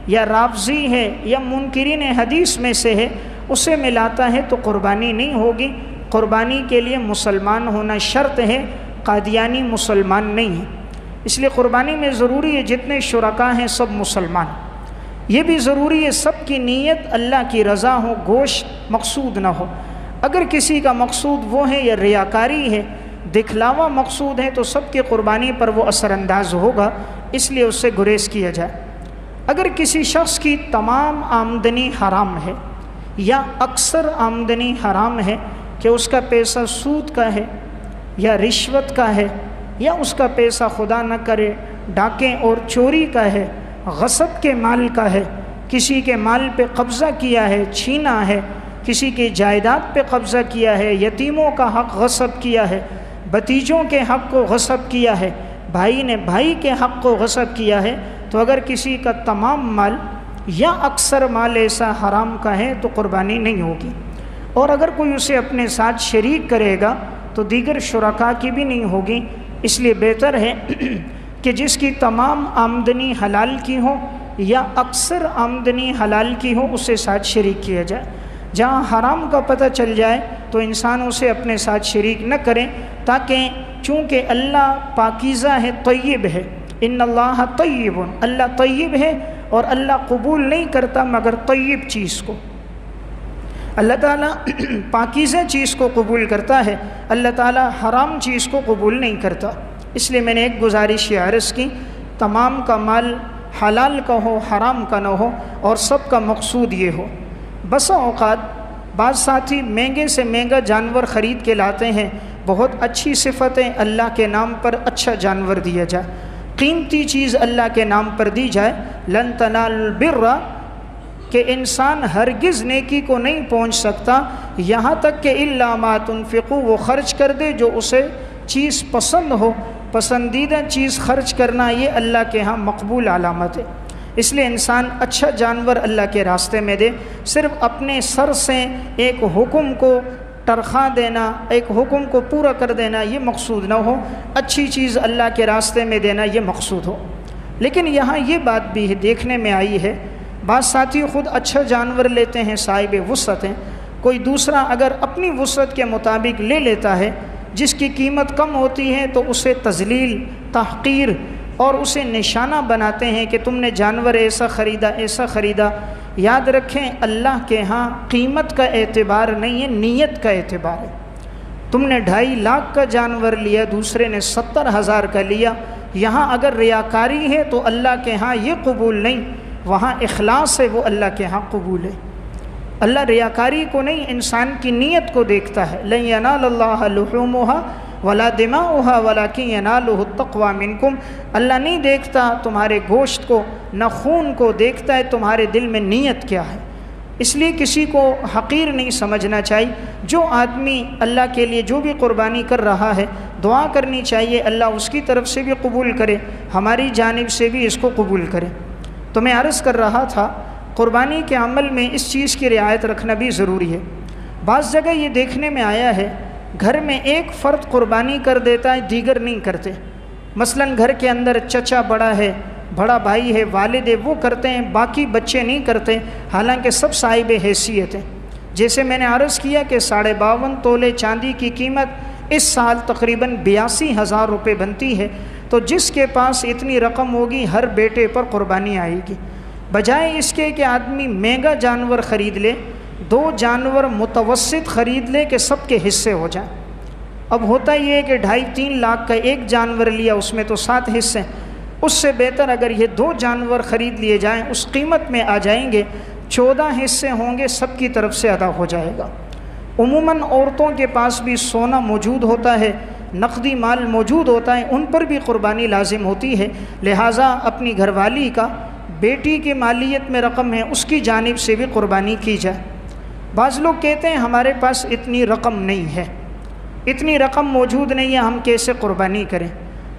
یا رافضی ہے یا منکرین حدیث میں سے ہے، اسے ملاتا ہے تو قربانی نہیں ہوگی۔ قربانی کے لیے مسلمان ہونا شرط ہے، قادیانی مسلمان نہیں ہے، اس لیے قربانی میں ضروری ہے جتنے شرکاء ہیں سب مسلمان۔ یہ بھی ضروری ہے سب کی نیت اللہ کی رضا ہو، گوشت مقصود نہ ہو۔ اگر کسی کا مقصود وہ ہے یا ریاکاری ہے، دکھلاوا مقصود ہے، تو سب کی قربانی پر وہ اثر انداز ہوگا، اس لیے اس سے گریز کیا جائے۔ اگر کسی شخص کی تمام آمدنی حرام ہے یا اکثر آمدنی حرام ہے کہ اس کا پیسہ سود کا ہے یا رشوت کا ہے، یا اس کا پیسہ خدا نہ کرے ڈاکے اور چوری کا ہے، غصب کے مال کا ہے، کسی کے مال پہ قبضہ کیا ہے، چھینا ہے، کسی کی جائیداد پہ قبضہ کیا ہے، یتیموں کا حق غصب کیا ہے، بھتیجوں کے حق کو غصب کیا ہے، بھائی نے بھائی کے حق کو غصب کیا ہے، تو اگر کسی کا تمام مال یا اکثر مال ایسا حرام کا ہے تو قربانی نہیں ہوگی۔ اور اگر کوئی اسے اپنے ساتھ شریک کرے گا تو دیگر شرکاء کی بھی نہیں ہوگی، اس لیے بہتر ہے کہ جس کی تمام آمدنی حلال کی ہو یا اکثر آمدنی حلال کی ہو اسے ساتھ شریک کیا جائے۔ جہاں حرام کا پتہ چل جائے تو انسان اسے اپنے ساتھ شریک نہ کریں، تاکہ چونکہ اللہ پاکیزہ ہے، طیب ہے، ان اللہ طیب، اللہ طیب ہے اور اللہ قبول نہیں کرتا مگر طیب چیز کو۔ اللہ تعالیٰ پاکیزہ چیز کو قبول کرتا ہے، اللہ تعالیٰ حرام چیز کو قبول نہیں کرتا۔ اس لیے میں نے ایک گزارش یہ عرض کی، تمام کا مال حلال کا ہو، حرام کا نہ ہو، اور سب کا مقصود یہ ہو۔ بسا اوقات بعض ساتھی مہنگے سے مہنگا جانور خرید کے لاتے ہیں، بہت اچھی صفتیں اللہ کے نام پر اچھا جانور دیا جائے، قیمتی چیز اللہ کے نام پر دی جائے۔ لن تنالوا البر کہ انسان ہرگز نیکی کو نہیں پہنچ سکتا یہاں تک کہ الا ما تنفقوا، وہ خرچ کر دے جو اسے چیز پسند ہو۔ پسندیدہ چیز خرچ کرنا یہ اللہ کے ہاں مقبول علامت ہے، اس لیے انسان اچھا جانور اللہ کے راستے میں دے۔ صرف اپنے سر سے ایک حکم کو ترخواں دینا، ایک حکم کو پورا کر دینا یہ مقصود نہ ہو، اچھی چیز اللہ کے راستے میں دینا یہ مقصود ہو۔ لیکن یہاں یہ بات بھی دیکھنے میں آئی ہے، بعض ساتھی خود اچھا جانور لیتے ہیں صاحب وسعت ہیں، کوئی دوسرا اگر اپنی وسعت کے مطابق لے لیتا ہے جس کی قیمت کم ہوتی ہے تو اسے تذلیل، تحقیر اور اسے نشانہ بناتے ہیں کہ تم نے جانور ایسا خریدا ایسا خریدا۔ یاد رکھیں اللہ کے ہاں قیمت کا اعتبار نہیں ہے، نیت کا اعتبار ہے۔ تم نے 2.5 لاکھ کا جانور لیا، دوسرے نے 70,000 کا لیا، یہاں اگر ریاکاری ہے تو اللہ کے ہاں یہ قبول نہیں، وہاں اخلاص ہے وہ اللہ کے ہاں قبول ہے۔ اللہ ریاکاری کو نہیں، انسان کی نیت کو دیکھتا ہے۔ لن ینال اللہ لحومها ولا دماؤها ولکن ینالہ التقوی منکم۔ اللہ نہیں دیکھتا تمہارے گوشت کو، نہ خون کو، دیکھتا ہے تمہارے دل میں نیت کیا ہے۔ اس لیے کسی کو حقیر نہیں سمجھنا چاہیے۔ جو آدمی اللہ کے لیے جو بھی قربانی کر رہا ہے دعا کرنی چاہیے اللہ اس کی طرف سے بھی قبول کرے، ہماری جانب سے بھی اس کو قبول کرے۔ تو میں عرض کر رہا تھا قربانی کے عمل میں اس چیز کی رعایت رکھنا بھی ضروری ہے۔ بعض جگہ یہ دیکھنے میں آیا ہے گھر میں ایک فرد قربانی کر دیتا ہے، دیگر نہیں کرتے۔ مثلا گھر کے اندر چچا بڑا ہے، بڑا بھائی ہے، والد ہے، وہ کرتے ہیں، باقی بچے نہیں کرتے، حالانکہ سب صاحب حیثیت ہیں۔ جیسے میں نے عرض کیا کہ 52.5 تولے چاندی کی قیمت اس سال تقریباً 82,000 روپے بنتی ہے، تو جس کے پاس اتنی رقم ہوگی ہر بیٹے پر قربانی آئے گی۔ بجائے اس کے کہ آدمی مہنگا جانور خرید لے، 2 جانور متوسط خرید لے کہ سب کے حصے ہو جائیں۔ اب ہوتا یہ ہے کہ 2.5-3 لاکھ کا ایک جانور لیا، اس میں تو 7 حصے، اس سے بہتر اگر یہ 2 جانور خرید لیے جائیں، اس قیمت میں آ جائیں گے، 14 حصے ہوں گے، سب کی طرف سے ادا ہو جائے گا۔ عموماً عورتوں کے پاس بھی سونا موجود ہوتا ہے، نقدی مال موجود ہوتا ہے، ان پر بھی قربانی لازم ہوتی ہے، لہٰذا اپنی گھر والی کا، بیٹی کی مالیت میں رقم ہے اس کی جانب سے بھی قربانی کی جائے۔ بعض لوگ کہتے ہیں ہمارے پاس اتنی رقم نہیں ہے، اتنی رقم موجود نہیں ہے، ہم کیسے قربانی کریں؟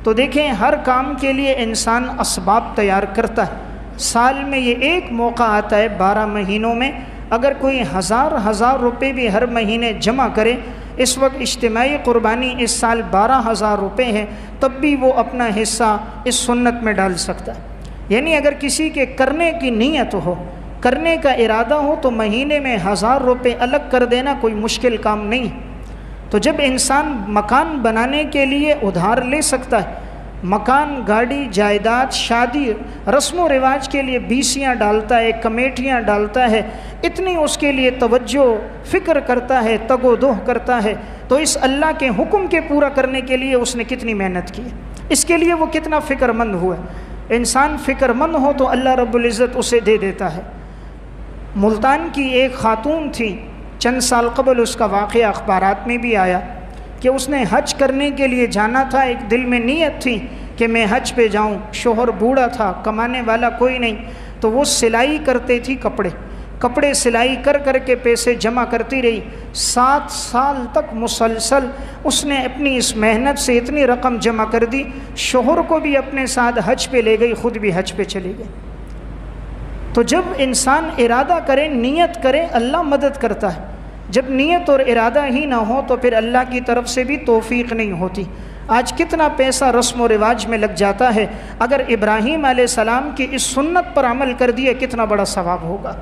تو دیکھیں ہر کام کے لیے انسان اسباب تیار کرتا ہے۔ سال میں یہ ایک موقع آتا ہے 12 مہینوں میں، اگر کوئی ہزار روپے بھی ہر مہینے جمع کرے، اس وقت اجتماعی قربانی اس سال 12,000 روپے ہے، تب بھی وہ اپنا حصہ اس سنت میں ڈال سکتا ہے۔ یعنی اگر کسی کے کرنے کی نیت ہو، کرنے کا ارادہ ہو، تو مہینے میں 1000 روپے الگ کر دینا کوئی مشکل کام نہیں۔ تو جب انسان مکان بنانے کے لیے ادھار لے سکتا ہے، مکان، گاڑی، جائیداد، شادی، رسم و رواج کے لیے بیسیاں ڈالتا ہے، کمیٹیاں ڈالتا ہے، اتنی اس کے لیے توجہ فکر کرتا ہے، تگ و دو کرتا ہے، تو اس اللہ کے حکم کے پورا کرنے کے لیے اس نے کتنی محنت کی، اس کے لیے وہ کتنا فکر مند ہوا ہے۔ انسان فکر مند ہو تو اللہ رب العزت اسے دے دیتا ہے۔ ملتان کی ایک خاتون تھی، چند سال قبل اس کا واقعہ اخبارات میں بھی آیا کہ اس نے حج کرنے کے لیے جانا تھا، ایک دل میں نیت تھی کہ میں حج پہ جاؤں، شوہر بوڑھا تھا، کمانے والا کوئی نہیں، تو وہ سلائی کرتے تھی، کپڑے سلائی کر کر کے پیسے جمع کرتی رہی، 7 سال تک مسلسل اس نے اپنی اس محنت سے اتنی رقم جمع کر دی، شوہر کو بھی اپنے ساتھ حج پہ لے گئی، خود بھی حج پہ چلی گئی۔ تو جب انسان ارادہ کرے، نیت کرے، اللہ مدد کرتا ہے۔ جب نیت اور ارادہ ہی نہ ہو تو پھر اللہ کی طرف سے بھی توفیق نہیں ہوتی۔ آج کتنا پیسہ رسم و رواج میں لگ جاتا ہے، اگر ابراہیم علیہ السلام کی اس سنت پر عمل کر دیے کتنا بڑا ثواب ہوگا۔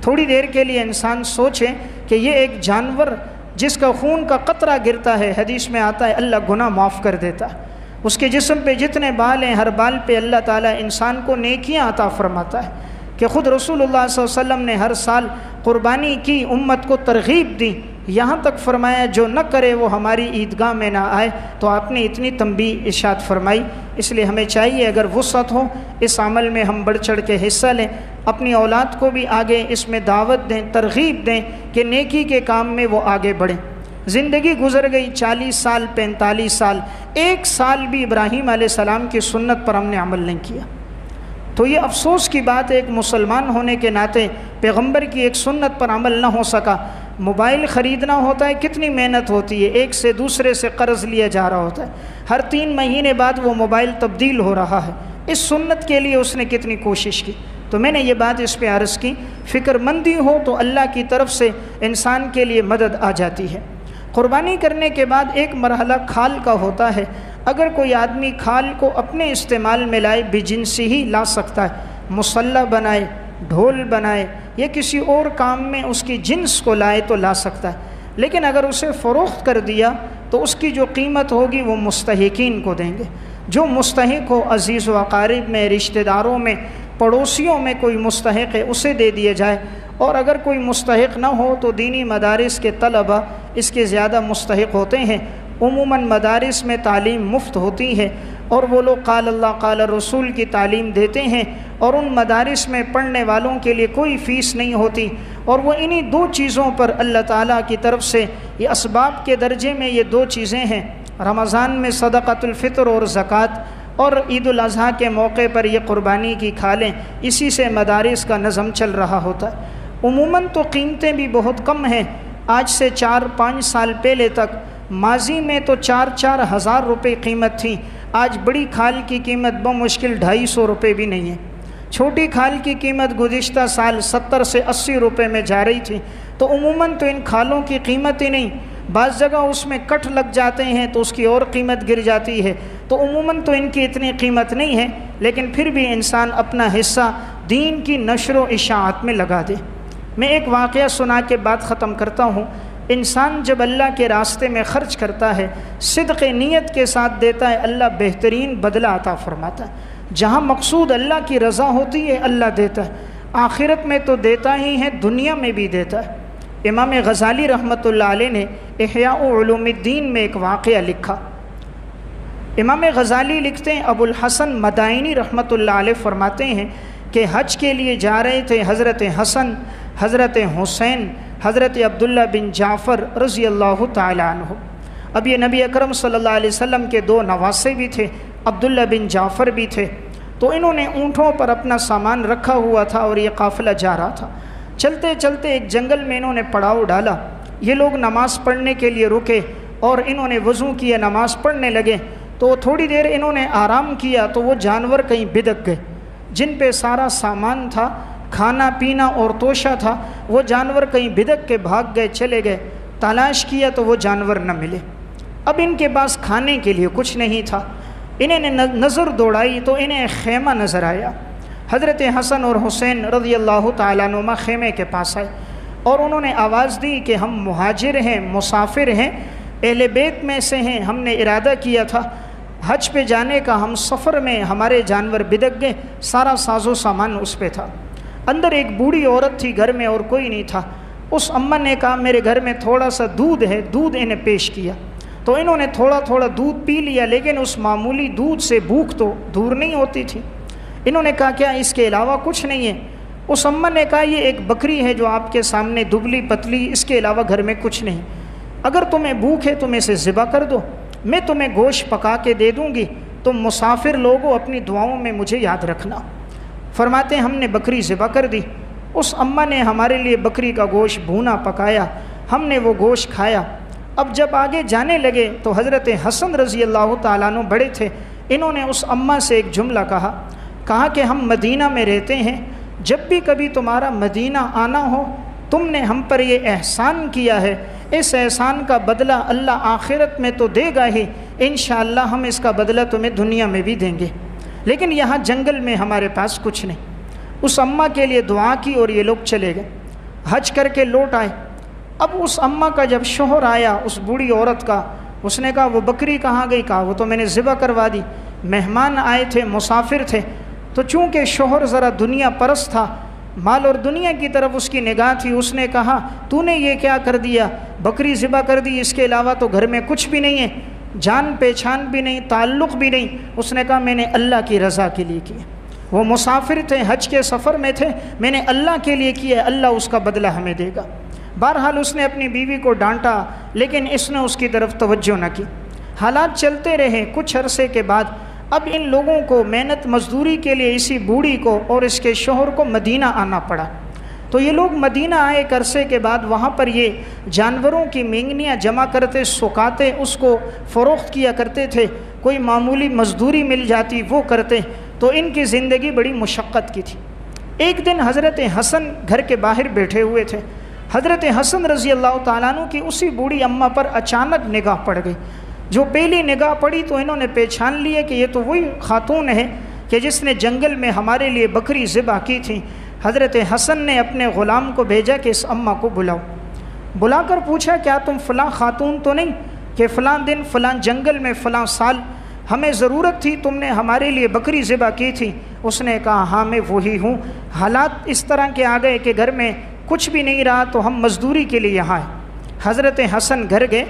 تھوڑی دیر کے لیے انسان سوچے کہ یہ ایک جانور جس کا خون کا قطرہ گرتا ہے، حدیث میں آتا ہے اللہ گناہ معاف کر دیتا ہے، اس کے جسم پہ جتنے بال ہیں ہر بال پہ اللہ تعالیٰ انسان کو نیکیاں عطا فرماتا ہے، کہ خود رسول اللہ صلی اللہ علیہ وسلم نے ہر سال قربانی کی، امت کو ترغیب دی، یہاں تک فرمایا جو نہ کرے وہ ہماری عیدگاہ میں نہ آئے، تو آپ نے اتنی تنبیہ ارشاد فرمائی۔ اس لیے ہمیں چاہیے اگر وسعت ہو اس عمل میں ہم بڑھ چڑھ کے حصہ لیں، اپنی اولاد کو بھی آگے اس میں دعوت دیں، ترغیب دیں کہ نیکی کے کام میں وہ آگے بڑھیں۔ زندگی گزر گئی 40 سال 45 سال، 1 سال بھی ابراہیم علیہ السلام کی سنت پر ہم نے عمل نہیں کیا، تو یہ افسوس کی بات ہے، ایک مسلمان ہونے کے ناطے پیغمبر کی ایک سنت پر عمل نہ ہو سکا۔ موبائل خریدنا ہوتا ہے، کتنی محنت ہوتی ہے، ایک سے دوسرے سے قرض لیا جا رہا ہوتا ہے، ہر 3 مہینے بعد وہ موبائل تبدیل ہو رہا ہے، اس سنت کے لیے اس نے کتنی کوشش کی۔ تو میں نے یہ بات اس پہ عرض کی، فکر مندی ہو تو اللہ کی طرف سے انسان کے لیے مدد آ جاتی ہے۔ قربانی کرنے کے بعد ایک مرحلہ کھال کا ہوتا ہے. اگر کوئی آدمی کھال کو اپنے استعمال میں لائے بجنسی ہی لا سکتا ہے، مصلی بنائے، ڈھول بنائے یا کسی اور کام میں اس کی جنس کو لائے تو لا سکتا ہے. لیکن اگر اسے فروخت کر دیا تو اس کی جو قیمت ہوگی وہ مستحقین کو دیں گے. جو مستحق ہو، عزیز و اقارب میں، رشتہ داروں میں، پڑوسیوں میں کوئی مستحق ہے اسے دے دیا جائے. اور اگر کوئی مستحق نہ ہو تو دینی مدارس کے طلبہ اس کے زیادہ مستحق ہوتے ہیں. عموماً مدارس میں تعلیم مفت ہوتی ہے اور وہ لوگ قال اللہ قال رسول کی تعلیم دیتے ہیں، اور ان مدارس میں پڑھنے والوں کے لیے کوئی فیس نہیں ہوتی. اور وہ انہی دو چیزوں پر اللہ تعالیٰ کی طرف سے یہ اسباب کے درجے میں یہ دو چیزیں ہیں. رمضان میں صدقۃ الفطر اور زکوٰۃ، اور عید الاضحیٰ کے موقع پر یہ قربانی کی کھالیں. اسی سے مدارس کا نظم چل رہا ہوتا ہے. عموماً تو قیمتیں بھی بہت کم ہیں. آج سے 4-5 سال پہلے تک ماضی میں تو 4-4 ہزار روپے قیمت تھی. آج بڑی کھال کی قیمت بمشکل 250 روپے بھی نہیں ہے. چھوٹی کھال کی قیمت گزشتہ سال 70 سے 80 روپے میں جا رہی تھی. تو عموماً تو ان کھالوں کی قیمت ہی نہیں. بعض جگہ اس میں کٹ لگ جاتے ہیں تو اس کی اور قیمت گر جاتی ہے. تو عموماً تو ان کی اتنی قیمت نہیں ہے، لیکن پھر بھی انسان اپنا حصہ دین کی نشر و اشاعت میں لگا دے. میں ایک واقعہ سنا کے بات ختم کرتا ہوں. انسان جب اللہ کے راستے میں خرچ کرتا ہے، صدق نیت کے ساتھ دیتا ہے، اللہ بہترین بدلہ عطا فرماتا ہے. جہاں مقصود اللہ کی رضا ہوتی ہے اللہ دیتا ہے. آخرت میں تو دیتا ہی ہے، دنیا میں بھی دیتا ہے. امام غزالی رحمۃ اللہ علیہ نے احیاء علوم الدین میں ایک واقعہ لکھا. امام غزالی لکھتے ہیں، ابو الحسن مدائنی رحمۃ اللہ علیہ فرماتے ہیں کہ حج کے لیے جا رہے تھے حضرت حسن، حضرت حسین، حضرت عبداللہ بن جعفر رضی اللہ تعالی عنہ. اب یہ نبی اکرم صلی اللہ علیہ وسلم کے 2 نواسے بھی تھے، عبداللہ بن جعفر بھی تھے. تو انہوں نے اونٹوں پر اپنا سامان رکھا ہوا تھا اور یہ قافلہ جا رہا تھا. چلتے چلتے ایک جنگل میں انہوں نے پڑاؤ ڈالا. یہ لوگ نماز پڑھنے کے لیے رکے اور انہوں نے وضو کیا، نماز پڑھنے لگے. تو تھوڑی دیر انہوں نے آرام کیا تو وہ جانور کہیں بدک گئے جن پہ سارا سامان تھا، کھانا پینا اور توشہ تھا. وہ جانور کہیں بدک کے بھاگ گئے، چلے گئے. تلاش کیا تو وہ جانور نہ ملے. اب ان کے پاس کھانے کے لیے کچھ نہیں تھا. انہیں نے نظر دوڑائی تو انہیں خیمہ نظر آیا. حضرت حسن اور حسین رضی اللہ تعالیٰ عنہما خیمے کے پاس آئے اور انہوں نے آواز دی کہ ہم مہاجر ہیں، مسافر ہیں، اہل بیت میں سے ہیں. ہم نے ارادہ کیا تھا حج پہ جانے کا، ہم سفر میں ہمارے جانور بدک گئے، سارا ساز و سامان اس پہ تھا. اندر ایک بوڑھی عورت تھی گھر میں اور کوئی نہیں تھا. اس اماں نے کہا میرے گھر میں تھوڑا سا دودھ ہے. دودھ انہیں پیش کیا تو انہوں نے تھوڑا تھوڑا دودھ پی لیا، لیکن اس معمولی دودھ سے بھوک تو دور نہیں ہوتی تھی. انہوں نے کہا کیا اس کے علاوہ کچھ نہیں ہے؟ اس اماں نے کہا یہ ایک بکری ہے جو آپ کے سامنے دبلی پتلی، اس کے علاوہ گھر میں کچھ نہیں. اگر تمہیں بھوک ہے تم اسے ذبح کر دو، میں تمہیں گوشت پکا کے دے دوں گی. تم مسافر لوگوں اپنی دعاؤں میں مجھے یاد رکھنا. فرماتے ہیں ہم نے بکری ذبح کر دی. اس اماں نے ہمارے لیے بکری کا گوشت بھونا پکایا، ہم نے وہ گوشت کھایا. اب جب آگے جانے لگے تو حضرت حسن رضی اللہ تعالیٰ عنہ بڑے تھے. انہوں نے اس اماں سے ایک جملہ کہا کہ ہم مدینہ میں رہتے ہیں، جب بھی کبھی تمہارا مدینہ آنا ہو تم نے ہم پر یہ احسان کیا ہے، اس احسان کا بدلہ اللہ آخرت میں تو دے گا ہی، انشاءاللہ ہم اس کا بدلہ تمہیں دنیا میں بھی دیں گے، لیکن یہاں جنگل میں ہمارے پاس کچھ نہیں. اس اماں کے لیے دعا کی اور یہ لوگ چلے گئے، حج کر کے لوٹ آئے. اب اس اماں کا جب شوہر آیا اس بوڑھی عورت کا، اس نے کہا وہ بکری کہاں گئی؟ کہا وہ تو میں نے ذبح کروا دی. مہمان آئے تھے، مسافر تھے، تو چونکہ شوہر ذرا دنیا پرست تھا، مال اور دنیا کی طرف اس کی نگاہ تھی، اس نے کہا تو نے یہ کیا کر دیا؟ بکری ذبح کر دی، اس کے علاوہ تو گھر میں کچھ بھی نہیں ہے، جان پہچان بھی نہیں، تعلق بھی نہیں. اس نے کہا میں نے اللہ کی رضا کے لیے کیا. وہ مسافر تھے، حج کے سفر میں تھے، میں نے اللہ کے لیے کیا، اللہ اس کا بدلہ ہمیں دے گا. بہرحال اس نے اپنی بیوی کو ڈانٹا، لیکن اس نے اس کی طرف توجہ نہ کی. حالات چلتے رہے. کچھ عرصے کے بعد اب ان لوگوں کو محنت مزدوری کے لیے اسی بوڑھی کو اور اس کے شوہر کو مدینہ آنا پڑا. تو یہ لوگ مدینہ آئے ایک عرصے کے بعد. وہاں پر یہ جانوروں کی مینگنیاں جمع کرتے، سکاتے، اس کو فروخت کیا کرتے تھے. کوئی معمولی مزدوری مل جاتی وہ کرتے. تو ان کی زندگی بڑی مشقت کی تھی. ایک دن حضرت حسن گھر کے باہر بیٹھے ہوئے تھے حضرت حسن رضی اللہ تعالیٰ عنہ کی اسی بوڑھی اماں پر اچانک نگاہ پڑ گئی. جو پہلی نگاہ پڑی تو انہوں نے پہچان لیا کہ یہ تو وہی خاتون ہے کہ جس نے جنگل میں ہمارے لیے بکری ذبح کی تھی. حضرت حسن نے اپنے غلام کو بھیجا کہ اس اماں کو بلاؤ. بلا کر پوچھا کیا تم فلاں خاتون تو نہیں کہ فلاں دن فلاں جنگل میں فلاں سال ہمیں ضرورت تھی, تم نے ہمارے لیے بکری ذبح کی تھی؟ اس نے کہا ہاں میں وہی ہوں. حالات اس طرح کے آ گئے کہ گھر میں کچھ بھی نہیں رہا تو ہم مزدوری کے لیے یہاں آئے. حضرت حسن گھر گئے,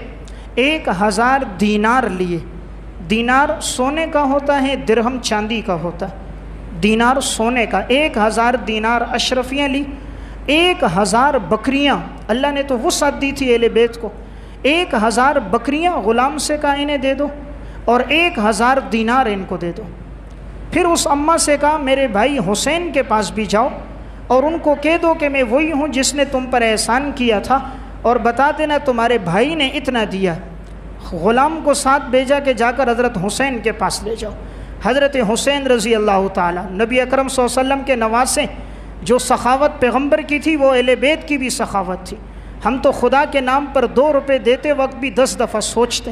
1000 دینار لیے. دینار سونے کا ہوتا ہے, درہم چاندی کا ہوتا ہے. دینار سونے کا, 1000 دینار اشرفیاں لی, 1000 بکریاں. اللہ نے تو وسعت دی تھی اہل بیت کو. 1000 بکریاں غلام سے کہا انہیں دے دو اور 1000 دینار ان کو دے دو. پھر اس اماں سے کہا میرے بھائی حسین کے پاس بھی جاؤ اور ان کو کہہ دو کہ میں وہی ہوں جس نے تم پر احسان کیا تھا, اور بتا دینا تمہارے بھائی نے اتنا دیا. غلام کو ساتھ بھیجا کہ جا کر حضرت حسین کے پاس لے جاؤ. حضرت حسین رضی اللہ تعالیٰ نبی اکرم صلی اللہ علیہ وسلم کے نواسے, جو سخاوت پیغمبر کی تھی وہ اہل بیت کی بھی سخاوت تھی. ہم تو خدا کے نام پر 2 روپے دیتے وقت بھی 10 دفعہ سوچتے.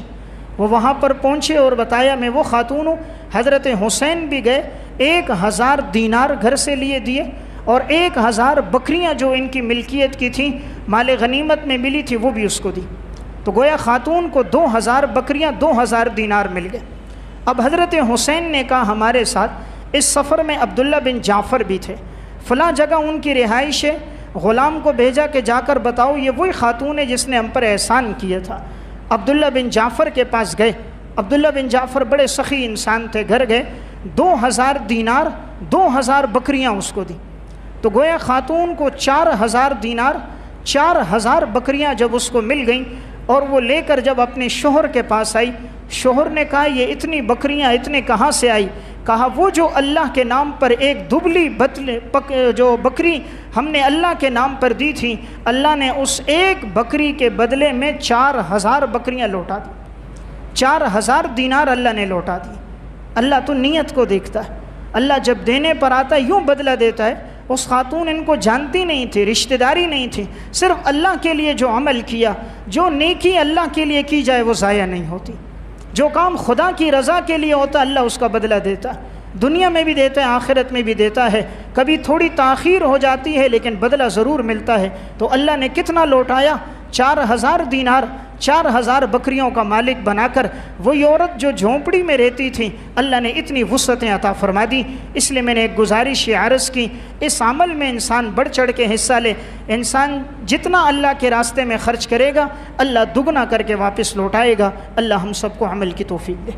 وہ وہاں پر پہنچے اور بتایا میں وہ خاتون ہوں. حضرت حسین بھی گئے, 1000 دینار گھر سے لیے دیے اور 1000 بکریاں جو ان کی ملکیت کی تھیں, مال غنیمت میں ملی تھی, وہ بھی اس کو دی. تو گویا خاتون کو 2000 بکریاں 2000 دینار مل گئے. اب حضرت حسین نے کہا ہمارے ساتھ اس سفر میں عبداللہ بن جعفر بھی تھے, فلاں جگہ ان کی رہائش ہے. غلام کو بھیجا کہ جا کر بتاؤ یہ وہی خاتون ہے جس نے ہم پر احسان کیا تھا. عبداللہ بن جعفر کے پاس گئے. عبداللہ بن جعفر بڑے سخی انسان تھے. گھر گئے, 2000 دینار 2000 بکریاں اس کو دی. تو گویا خاتون کو 4000 دینار 4000 بکریاں جب اس کو مل گئیں اور وہ لے کر جب اپنے شوہر کے پاس آئی, شوہر نے کہا یہ اتنی بکریاں اتنے کہاں سے آئی؟ کہا وہ جو اللہ کے نام پر ایک دبلی جو بکری ہم نے اللہ کے نام پر دی تھی, اللہ نے اس ایک بکری کے بدلے میں 4000 بکریاں لوٹا دی. 4000 دینار اللہ نے لوٹا دی. اللہ تو نیت کو دیکھتا ہے. اللہ جب دینے پر آتا ہے یوں بدلہ دیتا ہے. اس خاتون ان کو جانتی نہیں تھی, رشتہ داری نہیں تھی, صرف اللہ کے لیے جو عمل کیا, جو نیکی اللہ کے لیے کی جائے وہ ضائع نہیں ہوتی. جو کام خدا کی رضا کے لیے ہوتا اللہ اس کا بدلہ دیتا ہے. دنیا میں بھی دیتا ہے, آخرت میں بھی دیتا ہے. کبھی تھوڑی تاخیر ہو جاتی ہے لیکن بدلہ ضرور ملتا ہے. تو اللہ نے کتنا لوٹایا؟ 4000 دینار 4000 بکریوں کا مالک بنا کر. وہی عورت جو جھونپڑی میں رہتی تھی اللہ نے اتنی وسعتیں عطا فرما دی. اس لیے میں نے ایک گزارش عرض کی, اس عمل میں انسان بڑھ چڑھ کے حصہ لے. انسان جتنا اللہ کے راستے میں خرچ کرے گا اللہ دگنا کر کے واپس لوٹائے گا. اللہ ہم سب کو عمل کی توفیق دے.